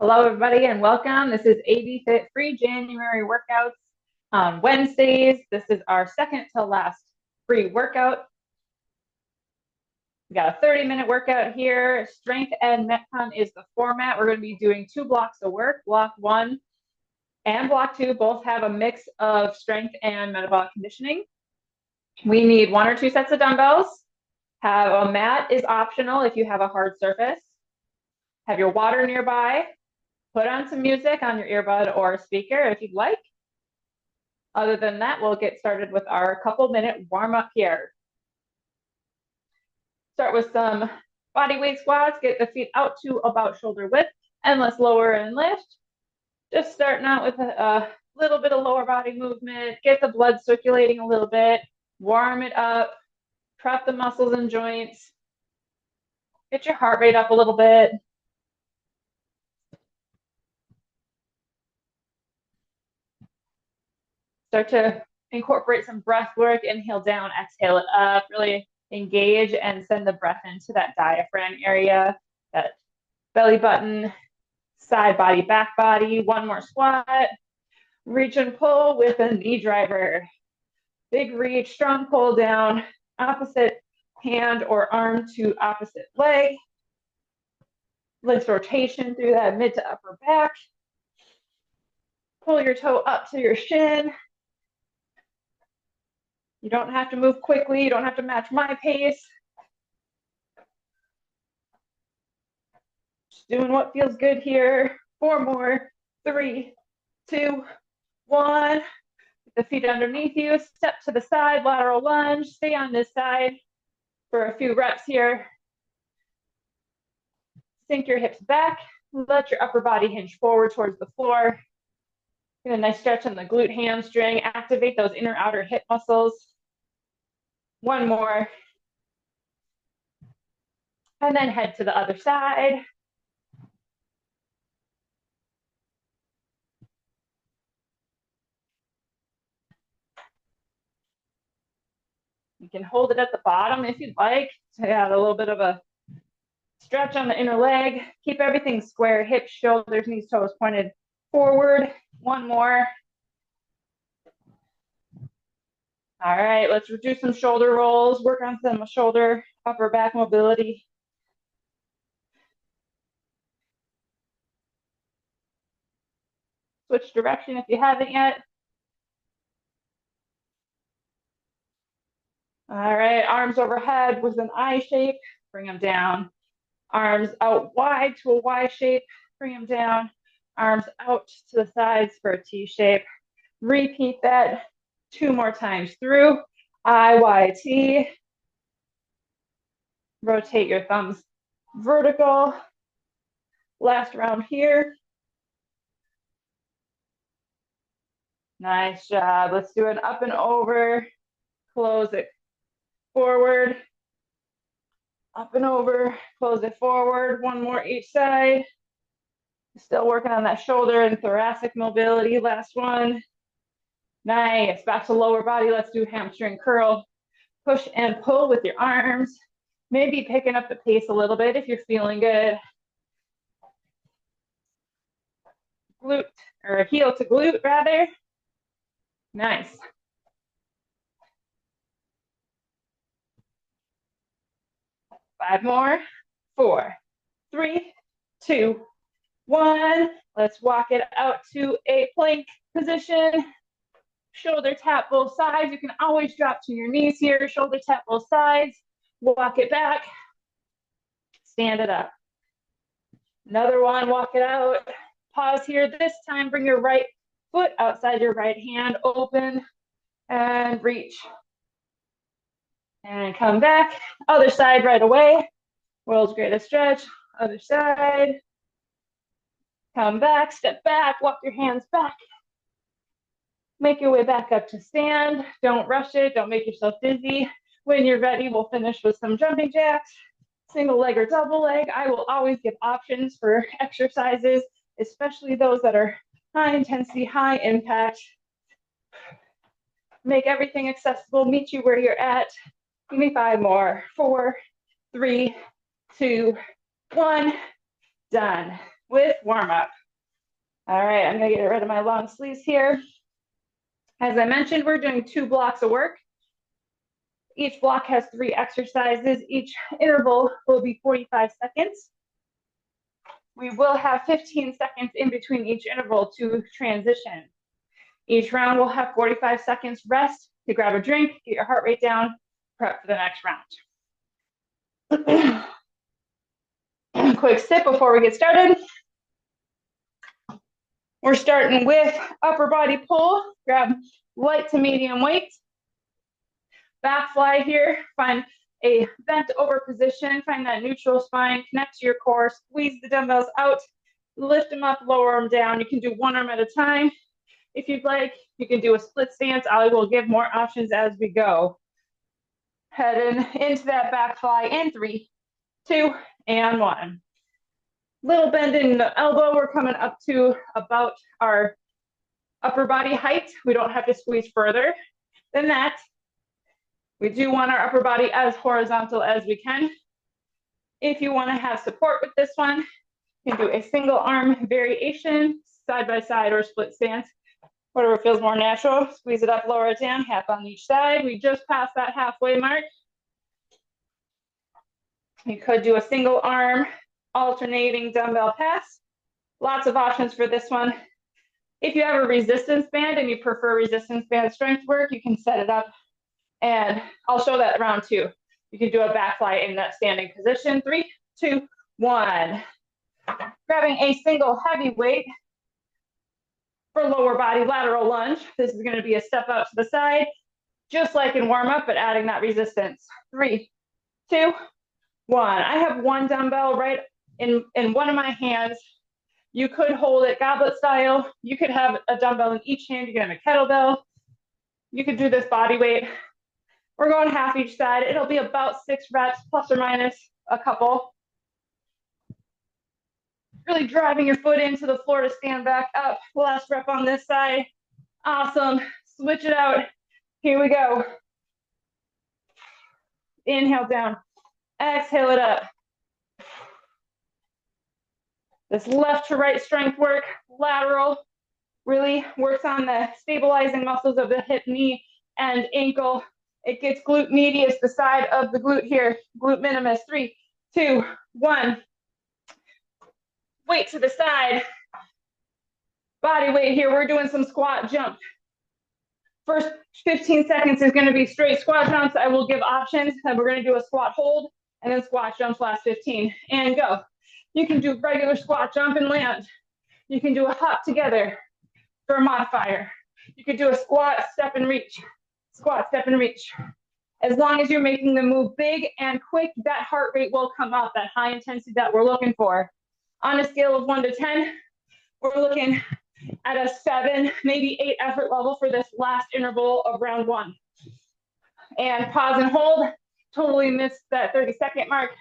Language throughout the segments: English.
Hello, everybody, and welcome. This is AB Fit Free January workouts on Wednesdays. This is our second to last free workout. We got a 30-minute workout here. Strength and Metcon is the format. We're going to be doing 2 blocks of work. Block 1 and block 2 both have a mix of strength and metabolic conditioning. We need 1 or 2 sets of dumbbells. Have a mat is optional if you have a hard surface. Have your water nearby. Put on some music on your earbud or speaker if you'd like. Other than that, we'll get started with our couple-minute warm-up here. Start with some body weight squats. Get the feet out to about shoulder width, and let's lower and lift. Just starting out with a little bit of lower body movement. Get the blood circulating a little bit. Warm it up. Prep the muscles and joints. Get your heart rate up a little bit. Start to incorporate some breath work. Inhale down, exhale it up. Really engage and send the breath into that diaphragm area, that belly button, side body, back body. 1 more squat. Reach and pull with a knee driver. Big reach, strong pull down, opposite hand or arm to opposite leg. Lift rotation through that mid to upper back. Pull your toe up to your shin. You don't have to move quickly. You don't have to match my pace. Just doing what feels good here. 4 more. 3, 2, 1. Put the feet underneath you. Step to the side, lateral lunge. Stay on this side for a few reps here. Sink your hips back. Let your upper body hinge forward towards the floor. Get a nice stretch on the glute hamstring. Activate those inner outer hip muscles. 1 more. And then head to the other side. You can hold it at the bottom if you'd like to add a little bit of a stretch on the inner leg. Keep everything square, hips, shoulders, knees, toes pointed forward. 1 more. All right, let's do some shoulder rolls. Work on some shoulder, upper back mobility. Switch direction if you haven't yet. All right, arms overhead with an I shape. Bring them down. Arms out wide to a Y shape. Bring them down. Arms out to the sides for a T shape. Repeat that 2 more times through. IYT. Rotate your thumbs vertical. Last round here. Nice job. Let's do an up and over. Close it forward. Up and over. Close it forward. 1 more each side. Still working on that shoulder and thoracic mobility. Last one. Nice. Back to lower body. Let's do hamstring curl. Push and pull with your arms. Maybe picking up the pace a little bit if you're feeling good. Glute, or heel to glute rather. Nice. Five more. 4, 3, 2, 1. Let's walk it out to a plank position. Shoulder tap both sides. You can always drop to your knees here. Shoulder tap both sides. Walk it back. Stand it up. Another one. Walk it out. Pause here. This time, bring your right foot outside your right hand. Open and reach. And come back. Other side right away. World's greatest stretch. Other side. Come back. Step back. Walk your hands back. Make your way back up to stand. Don't rush it. Don't make yourself dizzy. When you're ready, we'll finish with some jumping jacks, single leg or double leg. I will always give options for exercises, especially those that are high intensity, high impact. Make everything accessible, meet you where you're at. Give me 5 more. 4, 3, 2, 1. Done. with warm up. All right, I'm gonna get rid of my long sleeves here. As I mentioned, we're doing 2 blocks of work. Each block has 3 exercises. Each interval will be 45 seconds. We will have 15 seconds in between each interval to transition. Each round will have 45 seconds rest to grab a drink, get your heart rate down, prep for the next round. Quick sip before we get started. We're starting with upper body pull. Grab light to medium weight. Back fly here. Find a bent over position. Find that neutral spine. Connect to your core. Squeeze the dumbbells out. Lift them up, lower them down. You can do one arm at a time. If you'd like, you can do a split stance. I will give more options as we go. Heading into that back fly in 3, 2, and 1. Little bend in the elbow. We're coming up to about our upper body height. We don't have to squeeze further than that. We do want our upper body as horizontal as we can. If you want to have support with this one, you can do a single arm variation, side by side or split stance, whatever feels more natural. Squeeze it up, lower it down, half on each side. We just passed that halfway mark. You could do a single arm alternating dumbbell pass. Lots of options for this one. If you have a resistance band and you prefer resistance band strength work, you can set it up, and I'll show that round 2. You can do a back fly in that standing position. 3, 2, 1. Grabbing a single heavy weight for lower body lateral lunge. This is going to be a step out to the side, just like in warm up, but adding that resistance. 3, 2, 1. I have one dumbbell right in one of my hands. You could hold it goblet style. You could have a dumbbell in each hand. You can have a kettlebell. You could do this body weight. We're going half each side. It'll be about 6 reps, plus or minus a couple. Really driving your foot into the floor to stand back up. Last rep on this side. Awesome. Switch it out. Here we go. Inhale down. Exhale it up. This left to right strength work, lateral, really works on the stabilizing muscles of the hip, knee, and ankle. It gets glute medius, the side of the glute here, glute minimus. 3, 2, 1. Weight to the side. Body weight here. We're doing some squat jump. First 15 seconds is going to be straight squat jumps. I will give options, and we're going to do a squat hold and then squat jumps last 15. And go. You can do regular squat jump and land. You can do a hop together for a modifier. You could do a squat, step, and reach. Squat, step, and reach. As long as you're making the move big and quick, that heart rate will come up, that high intensity that we're looking for. On a scale of 1 to 10, we're looking at a 7, maybe 8 effort level for this last interval of round 1. And pause and hold. Totally missed that 30-second mark.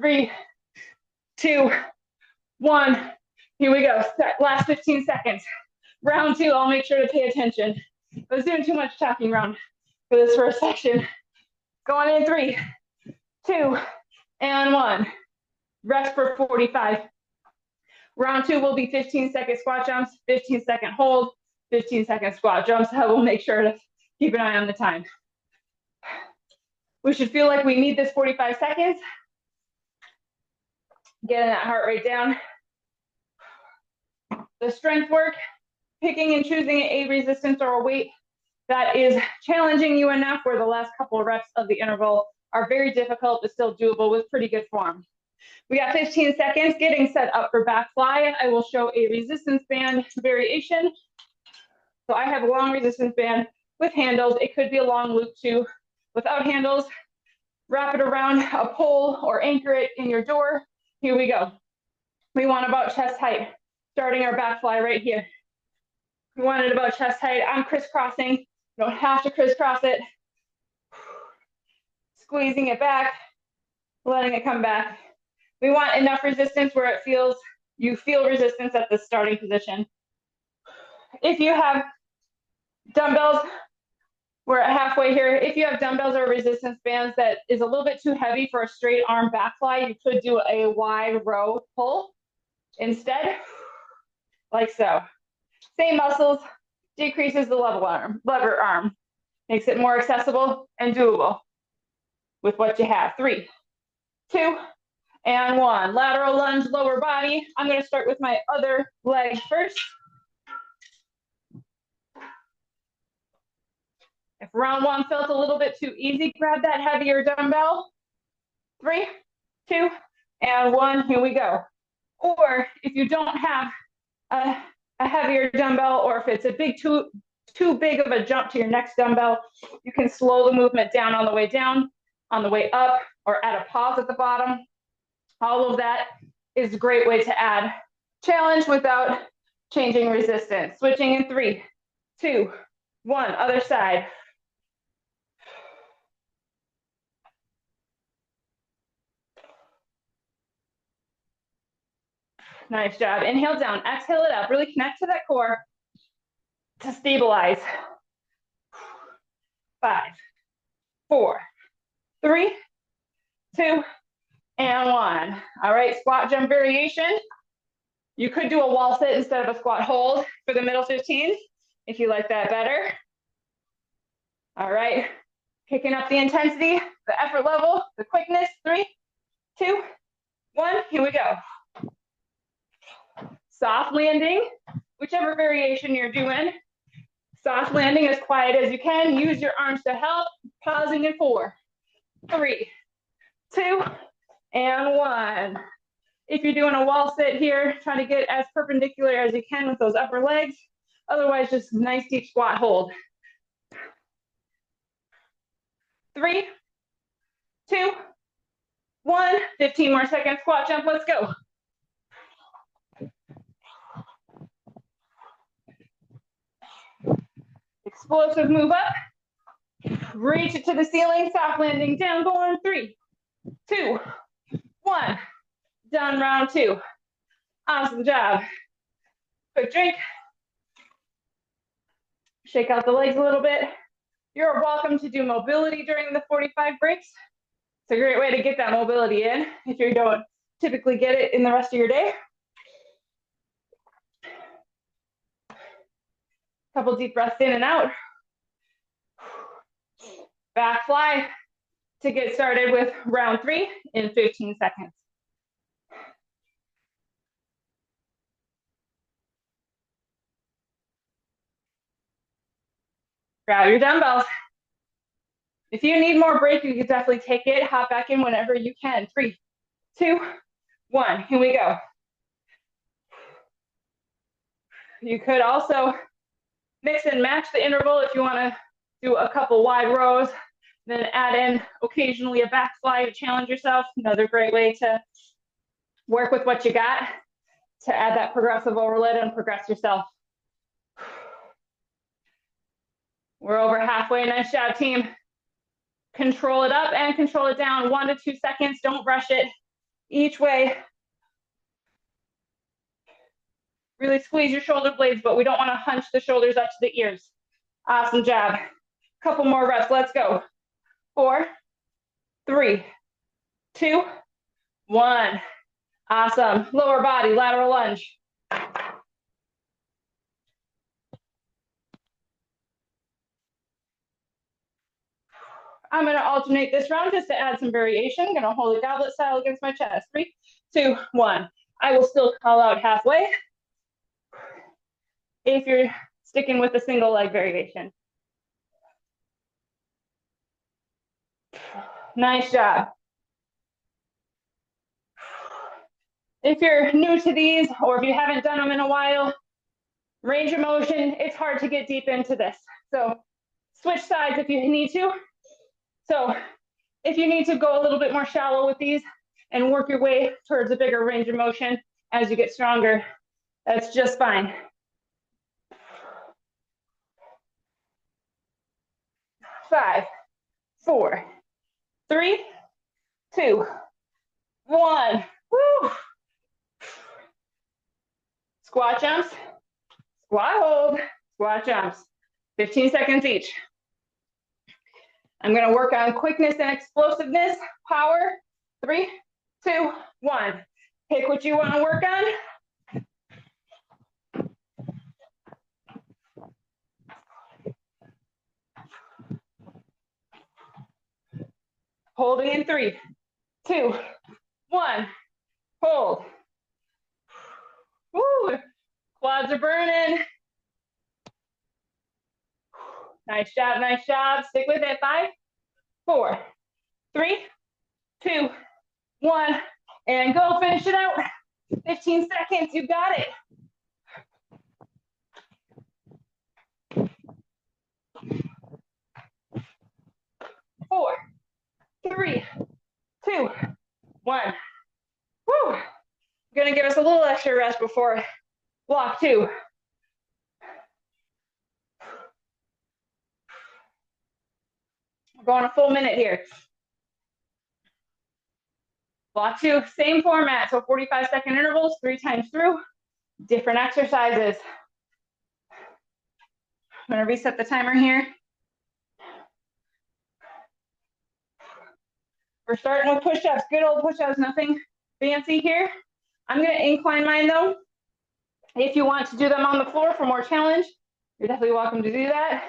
3, 2, 1. Here we go. Last 15 seconds. Round 2, I'll make sure to pay attention. I was doing too much talking round for this first section. Going in 3, 2, and 1. Rest for 45. Round 2 will be 15-second squat jumps, 15-second hold, 15-second squat jumps. I will make sure to keep an eye on the time. We should feel like we need this 45 seconds. Getting that heart rate down. The strength work, picking and choosing a resistance or a weight that is challenging you enough where the last couple of reps of the interval are very difficult but still doable with pretty good form. We got 15 seconds getting set up for back fly. I will show a resistance band variation. So I have a long resistance band with handles. It could be a long loop too. Without handles, wrap it around a pole or anchor it in your door. Here we go. We want about chest height, starting our back fly right here. We want it about chest height. I'm crisscrossing. You don't have to crisscross it. Squeezing it back, letting it come back. We want enough resistance where it feels, you feel resistance at the starting position. If you have dumbbells, we're at halfway here. If you have dumbbells or resistance bands that is a little bit too heavy for a straight arm back fly, you could do a wide row pull. Instead, like so. Same muscles, decreases the lever arm. Makes it more accessible and doable with what you have. 3, 2, and 1. Lateral lunge, lower body. I'm going to start with my other leg first. If round 1 felt a little bit too easy, grab that heavier dumbbell. 3, 2, and 1. Here we go. Or if you don't have a heavier dumbbell, or if it's a too big of a jump to your next dumbbell, you can slow the movement down, on the way up, or add a pause at the bottom. All of that is a great way to add challenge without changing resistance. Switching in 3, 2, 1, other side. Nice job. Inhale down, exhale it up. Really connect to that core to stabilize. 5, 4, 3, 2, and 1. All right, squat jump variation. You could do a wall sit instead of a squat hold for the middle 15 if you like that better. All right, picking up the intensity, the effort level, the quickness. 3, 2, 1, here we go. Soft landing, whichever variation you're doing. Soft landing as quiet as you can. Use your arms to help. Pausing in 4, 3, 2, and 1. If you're doing a wall sit here, try to get as perpendicular as you can with those upper legs. Otherwise, just nice deep squat hold. 3, 2, 1. 15 more seconds. Squat jump. Let's go. Explosive move up. Reach it to the ceiling. Soft landing down. Going 3, 2, 1. Done round 2. Awesome job. Quick drink. Shake out the legs a little bit. You're welcome to do mobility during the 45 breaks. It's a great way to get that mobility in if you don't typically get it in the rest of your day. Couple deep breaths in and out. Back fly to get started with round 3 in 15 seconds. Grab your dumbbells. If you need more break, you can definitely take it. Hop back in whenever you can. 3, 2, 1. Here we go. You could also mix and match the interval if you want to do a couple wide rows, then add in occasionally a back fly to challenge yourself. Another great way to work with what you got to add that progressive overload and progress yourself. We're over halfway. Nice job, team. Control it up and control it down. 1 to 2 seconds. Don't rush it. Each way. Really squeeze your shoulder blades, but we don't want to hunch the shoulders up to the ears. Awesome job. Couple more reps. Let's go. 4, 3, 2, 1. Awesome. Lower body, lateral lunge. I'm going to alternate this round just to add some variation. I'm going to hold it goblet style against my chest. 3, 2, 1. I will still call out halfway if you're sticking with a single leg variation. Nice job. If you're new to these, or if you haven't done them in a while, range of motion, it's hard to get deep into this. So switch sides if you need to. So if you need to go a little bit more shallow with these and work your way towards a bigger range of motion as you get stronger, that's just fine. 5, 4, 3, 2, 1. Woo! Squat jumps, squat hold, squat jumps. 15 seconds each. I'm going to work on quickness and explosiveness, power. 3, 2, 1. Pick what you want to work on. Holding in 3, 2, 1. Hold. Woo. Quads are burning. Nice job, nice job. Stick with it. 5, 4, 3, 2, 1. And go. Finish it out. 15 seconds. You got it. 4, 3, 2, 1. Woo. Gonna give us a little extra rest before block 2. We're going a full minute here. Block 2, same format, so 45-second intervals, 3 times through, different exercises. I'm gonna reset the timer here. We're starting with push-ups, good old push-ups, nothing fancy here. I'm gonna incline mine though. If you want to do them on the floor for more challenge, you're definitely welcome to do that.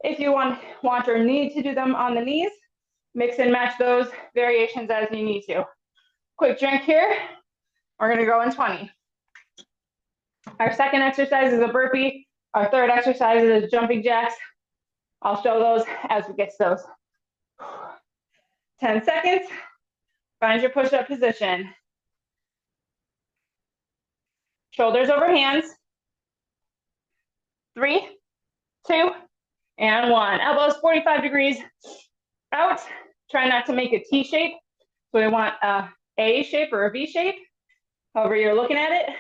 If you want or need to do them on the knees, mix and match those variations as you need to. Quick drink here. We're gonna go in 20. Our second exercise is a burpee. Our third exercise is jumping jacks. I'll show those as we get to those. 10 seconds. Find your push-up position. Shoulders over hands. 3, 2, and 1. Elbows 45 degrees out. Try not to make a T shape. So we want a A shape or a V shape, however you're looking at it.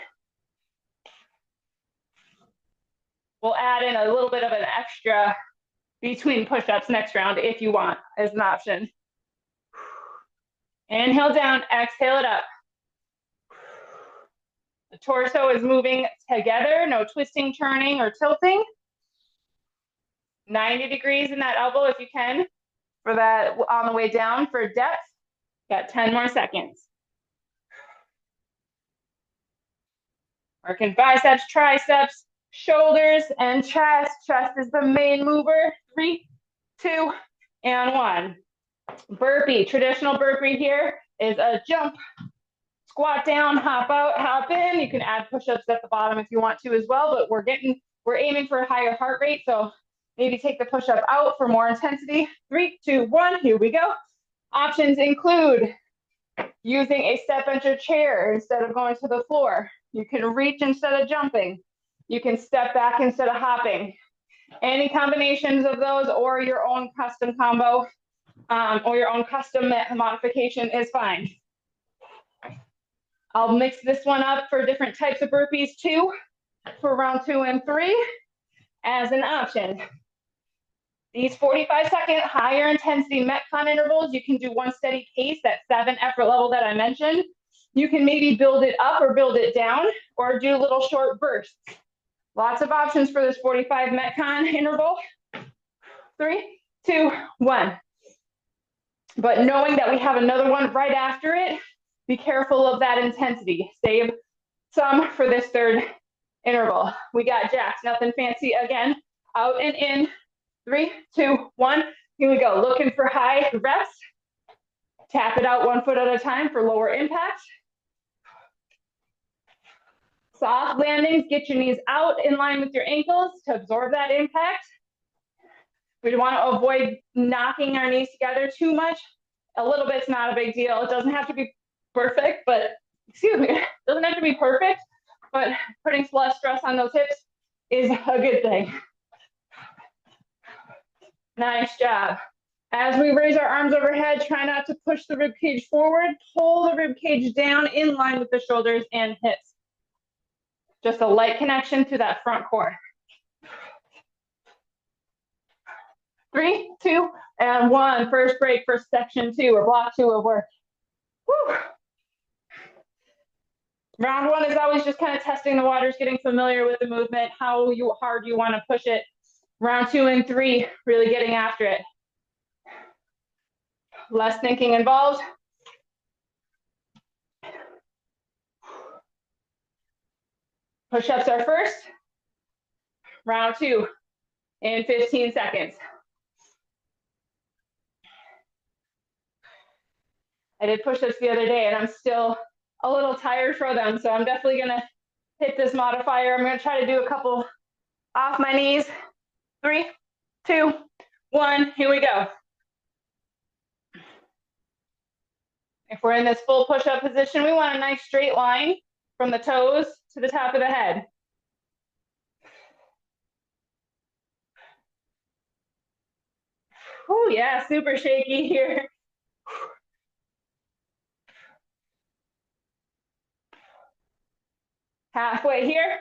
We'll add in a little bit of an extra between push-ups next round if you want as an option. Inhale down, exhale it up. The torso is moving together, no twisting, turning, or tilting. 90 degrees in that elbow if you can, for that on the way down for depth. Got 10 more seconds. Working biceps, triceps, shoulders, and chest. Chest is the main mover. 3, 2, and 1. Burpee, traditional burpee here is a jump, squat down, hop out, hop in. You can add push-ups at the bottom if you want to as well, but we're aiming for a higher heart rate, so maybe take the push-up out for more intensity. 3, 2, 1, here we go. Options include using a step bench or chair instead of going to the floor. You can reach instead of jumping. You can step back instead of hopping. Any combinations of those or your own custom combo or your own custom modification is fine. I'll mix this one up for different types of burpees too, for round 2 and 3 as an option. These 45-second higher intensity Metcon intervals, you can do one steady pace, that 7 effort level that I mentioned. You can maybe build it up or build it down or do little short bursts. Lots of options for this 45 Metcon interval. 3, 2, 1. But knowing that we have another one right after it, be careful of that intensity. Save some for this third interval. We got jacks, nothing fancy again. Out and in. 3, 2, 1. Here we go. Looking for high reps. Tap it out 1 foot at a time for lower impact. Soft landings. Get your knees out in line with your ankles to absorb that impact. We want to avoid knocking our knees together too much. A little bit's not a big deal. It doesn't have to be perfect, but it doesn't have to be perfect, but putting less stress on those hips is a good thing. Nice job. As we raise our arms overhead, try not to push the rib cage forward. Pull the rib cage down in line with the shoulders and hips. Just a light connection to that front core. 3, 2, and 1. First break for section 2 or block 2 of work. Woo. Round 1 is always just kind of testing the waters, getting familiar with the movement, how hard you want to push it. Round 2 and 3, really getting after it. Less thinking involved. Push-ups are first. Round 2 in 15 seconds. I did push-ups the other day and I'm still a little tired for them. So I'm definitely gonna hit this modifier. I'm gonna try to do a couple off my knees. 3, 2, 1, here we go. If we're in this full push-up position, we want a nice straight line from the toes to the top of the head. Oh yeah, super shaky here. Halfway here.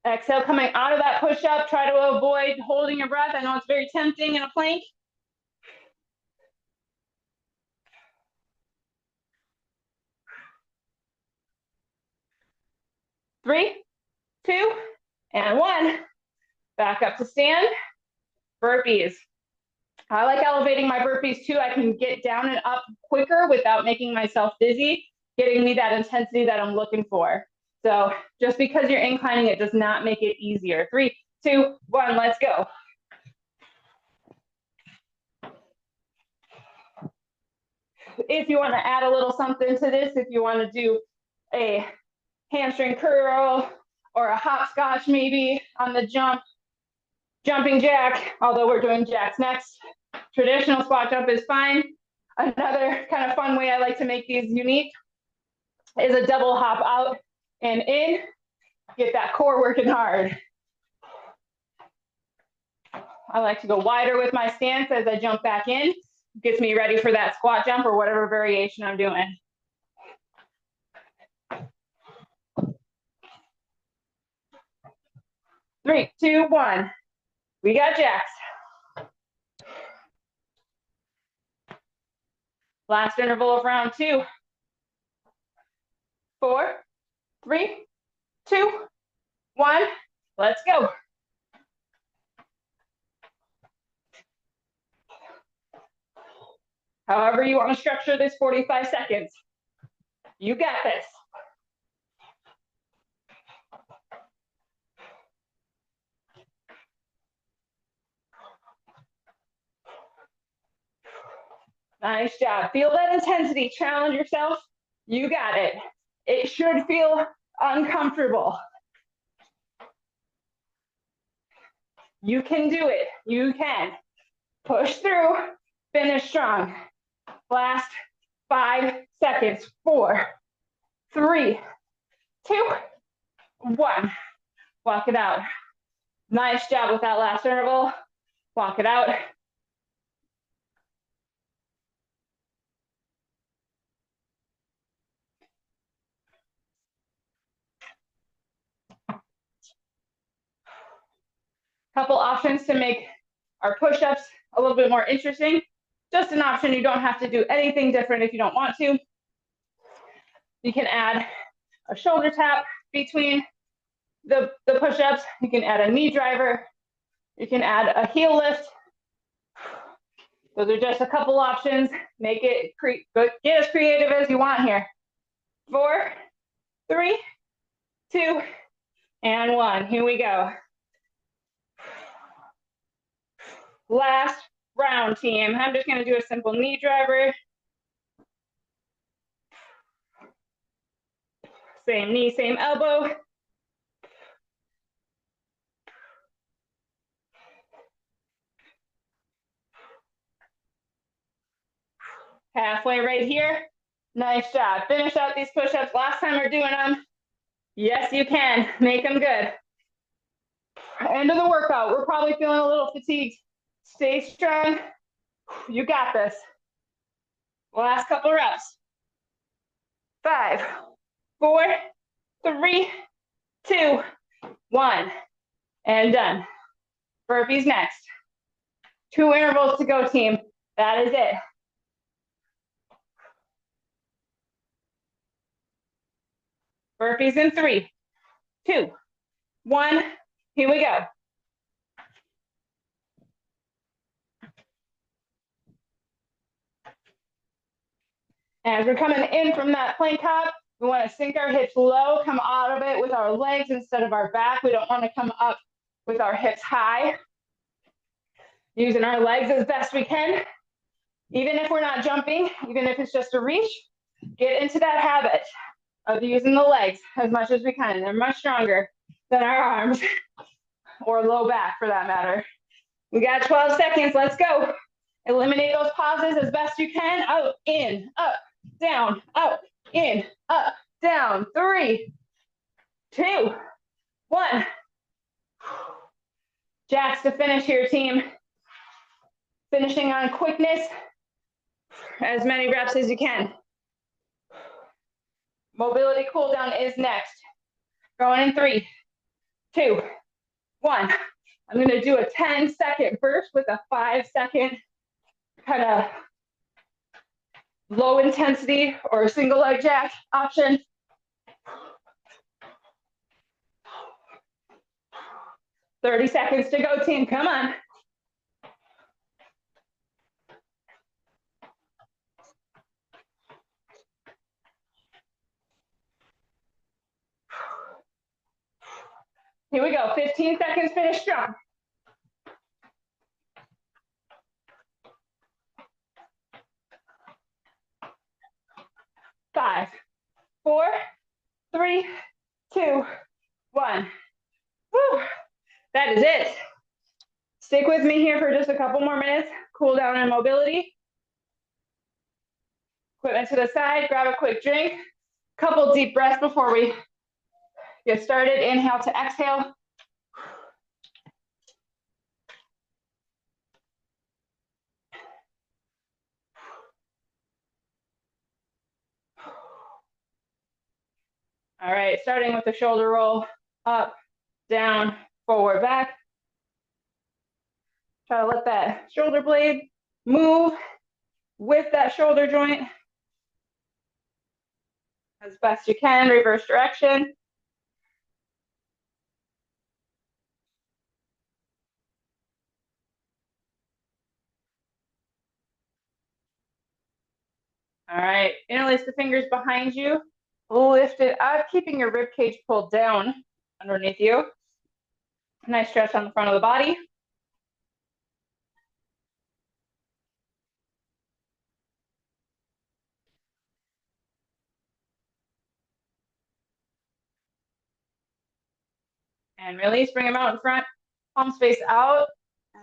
Exhale, coming out of that push-up. Try to avoid holding your breath. I know it's very tempting in a plank. Three, 2, and 1. Back up to stand. Burpees. I like elevating my burpees too. I can get down and up quicker without making myself dizzy, getting me that intensity that I'm looking for. So just because you're inclining, it does not make it easier. 3, 2, 1, let's go. If you want to add a little something to this, if you want to do a hamstring curl or a hopscotch maybe on the jumping jack, although we're doing jacks next. Traditional squat jump is fine. Another kind of fun way I like to make these unique is a double hop out and in. Get that core working hard. I like to go wider with my stance as I jump back in. Gets me ready for that squat jump or whatever variation I'm doing. Three, 2, 1. We got jacks. Last interval of round 2. 4, 3, 2, 1. Let's go. However you want to structure this 45 seconds. You got this. Nice job. Feel that intensity. Challenge yourself. You got it. It should feel uncomfortable. You can do it. You can. Push through. Finish strong. Last 5 seconds. 4, 3, 2, 1. Walk it out. Nice job with that last interval. Walk it out. Couple options to make our push-ups a little bit more interesting. Just an option. You don't have to do anything different if you don't want to. You can add a shoulder tap between the push-ups. You can add a knee driver. You can add a heel lift. Those are just a couple options. Make it, get as creative as you want here. 4, 3, 2, and 1. Here we go. Last round, team. I'm just going to do a simple knee driver. Same knee, same elbow. Halfway right here. Nice job. Finish out these push-ups. Last time we're doing them. Yes, you can. Make them good. End of the workout. We're probably feeling a little fatigued. Stay strong. You got this. Last couple reps. 5, 4, 3, 2, 1. And done. Burpees next. 2 intervals to go, team. That is it. Burpees in 3, 2, 1. Here we go. As we're coming in from that plank hop, we want to sink our hips low, come out of it with our legs instead of our back. We don't want to come up with our hips high. Using our legs as best we can. Even if we're not jumping, even if it's just a reach, get into that habit of using the legs as much as we can. They're much stronger than our arms or low back for that matter. We got 12 seconds. Let's go. Eliminate those pauses as best you can. Out, in, up, down, out, in, up, down. 3, 2, 1. Jacks to finish here, team. Finishing on quickness. As many reps as you can. Mobility cool down is next. Going in 3, 2, 1. I'm going to do a 10-second burst with a 5-second kind of low intensity or single leg jack option. 30 seconds to go, team. Come on. Here we go. 15 seconds, finish strong. 5, 4, 3, 2, 1. Woo. That is it. Stick with me here for just a couple more minutes. Cool down and mobility. Equipment to the side. Grab a quick drink. Couple deep breaths before we get started. Inhale to exhale. All right, starting with the shoulder roll. Up, down, forward, back. Try to let that shoulder blade move with that shoulder joint as best you can. Reverse direction. All right, interlace the fingers behind you. Lift it up, keeping your rib cage pulled down underneath you. Nice stretch on the front of the body. And release, bring them out in front. Palms face out.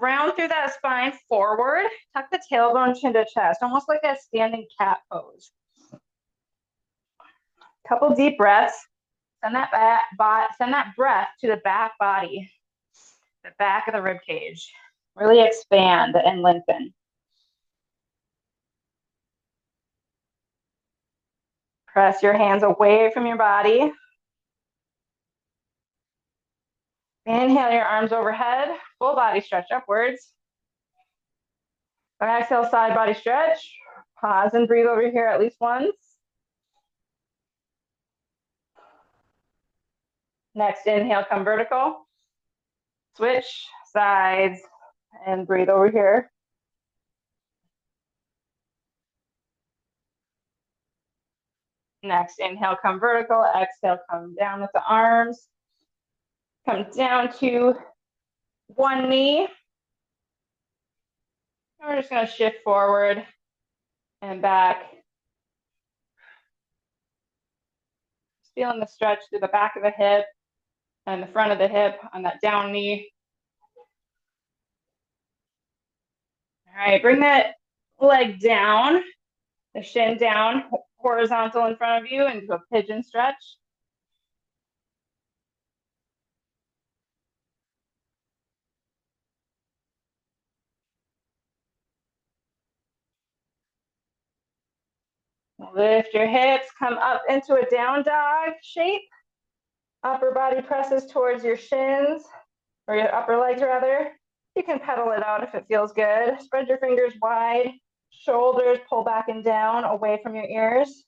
Round through that spine forward. Tuck the tailbone, chin to chest, almost like a standing cat pose. Couple deep breaths. Send that breath to the back body, the back of the rib cage. Really expand and lengthen. Press your hands away from your body. Inhale your arms overhead, full body stretch upwards. Exhale, side body stretch. Pause and breathe over here at least once. Next inhale, come vertical. Switch sides and breathe over here. Next inhale, come vertical. Exhale, come down with the arms. Come down to one knee. And we're just going to shift forward and back. Just feeling the stretch through the back of the hip and the front of the hip on that down knee. All right, bring that leg down, the shin down, horizontal in front of you into a pigeon stretch. Lift your hips, come up into a down dog shape. Upper body presses towards your shins, or your upper legs rather. You can pedal it out if it feels good. Spread your fingers wide. Shoulders pull back and down away from your ears.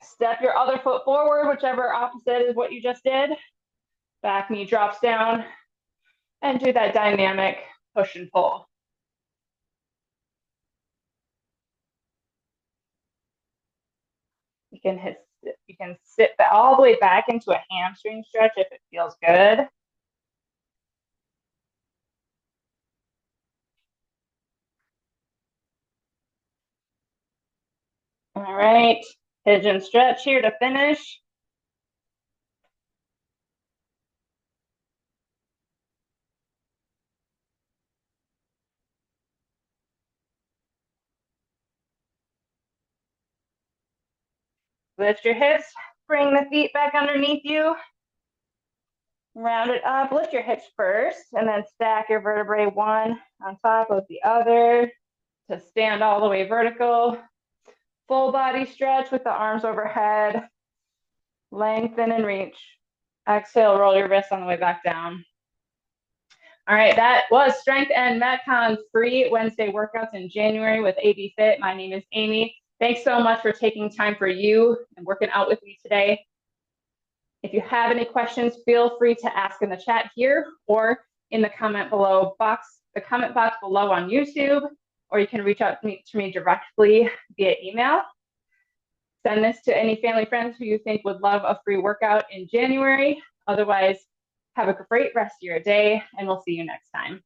Step your other foot forward, whichever opposite is what you just did. Back knee drops down. And do that dynamic push and pull. You can sit all the way back into a hamstring stretch if it feels good. All right, pigeon stretch here to finish. Lift your hips, bring the feet back underneath you. Round it up, lift your hips first, and then stack your vertebrae one on top of the other to stand all the way vertical. Full body stretch with the arms overhead. Lengthen and reach. Exhale, roll your wrists on the way back down. All right, that was Strength and Metcon free Wednesday workouts in January with AB Fit. My name is Amy. Thanks so much for taking time for you and working out with me today. If you have any questions, feel free to ask in the chat here or in the comment box below on YouTube, or you can reach out to me directly via email. Send this to any family friends who you think would love a free workout in January. Otherwise, have a great rest of your day, and we'll see you next time.